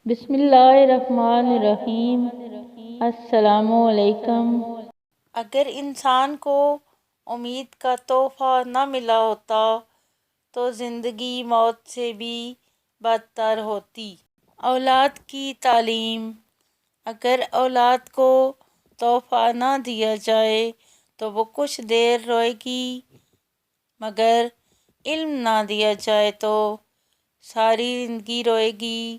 بسم اللہ الرحمن الرحیم۔ السلام علیکم۔ اگر انسان کو امید کا تحفہ نہ ملا ہوتا تو زندگی موت سے بھی بدتر ہوتی۔ اولاد کی تعلیم۔ اگر اولاد کو تحفہ نہ دیا جائے تو وہ کچھ دیر روئے گی، مگر علم نہ دیا جائے تو ساری زندگی روئے گی۔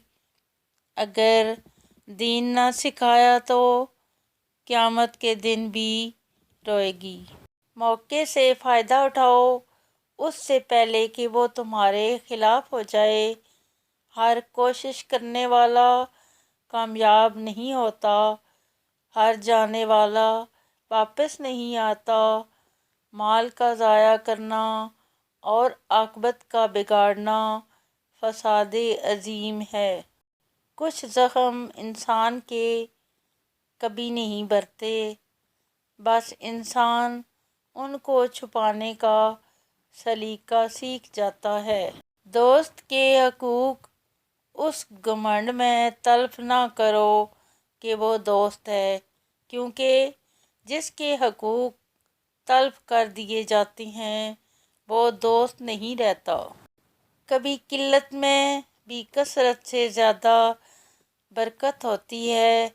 اگر دین نہ سکھایا تو قیامت کے دن بھی روئے گی۔ موقع سے فائدہ اٹھاؤ اس سے پہلے کہ وہ تمہارے خلاف ہو جائے۔ ہر کوشش کرنے والا کامیاب نہیں ہوتا، ہر جانے والا واپس نہیں آتا۔ مال کا ضائع کرنا اور عاقبت کا بگاڑنا فساد عظیم ہے۔ کچھ زخم انسان کے کبھی نہیں بھرتے، بس انسان ان کو چھپانے کا سلیقہ سیکھ جاتا ہے۔ دوست کے حقوق اس گھمنڈ میں تلف نہ کرو کہ وہ دوست ہے، کیونکہ جس کے حقوق تلف کر دیے جاتے ہیں وہ دوست نہیں رہتا۔ کبھی قلت میں بھی کثرت سے زیادہ برکت ہوتی ہے۔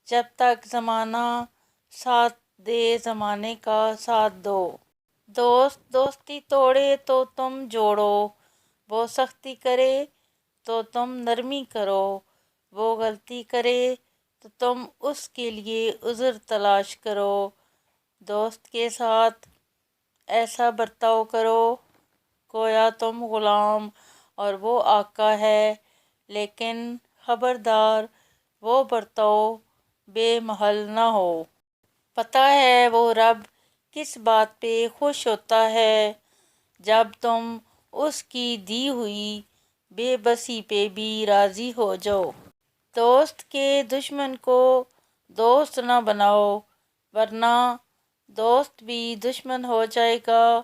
جب تک زمانہ ساتھ دے زمانے کا ساتھ دو۔ دوست دوستی توڑے تو تم جوڑو، وہ سختی کرے تو تم نرمی کرو، وہ غلطی کرے تو تم اس کے لیے عذر تلاش کرو۔ دوست کے ساتھ ایسا برتاؤ کرو گویا تم غلام اور وہ آقا ہے، لیکن خبردار وہ برتاؤ بے محل نہ ہو۔ پتہ ہے وہ رب کس بات پہ خوش ہوتا ہے؟ جب تم اس کی دی ہوئی بے بسی پہ بھی راضی ہو جاؤ۔ دوست کے دشمن کو دوست نہ بناؤ، ورنہ دوست بھی دشمن ہو جائے گا۔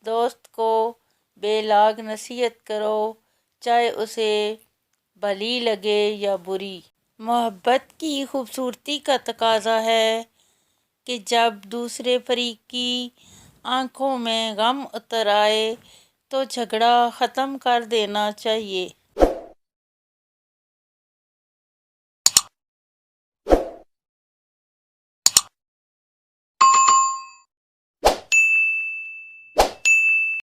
دوست کو بے لاگ نصیحت کرو، چاہے اسے بھلی لگے یا بری۔ محبت کی خوبصورتی کا تقاضا ہے کہ جب دوسرے فریق کی آنکھوں میں غم اتر آئے تو جھگڑا ختم کر دینا چاہیے۔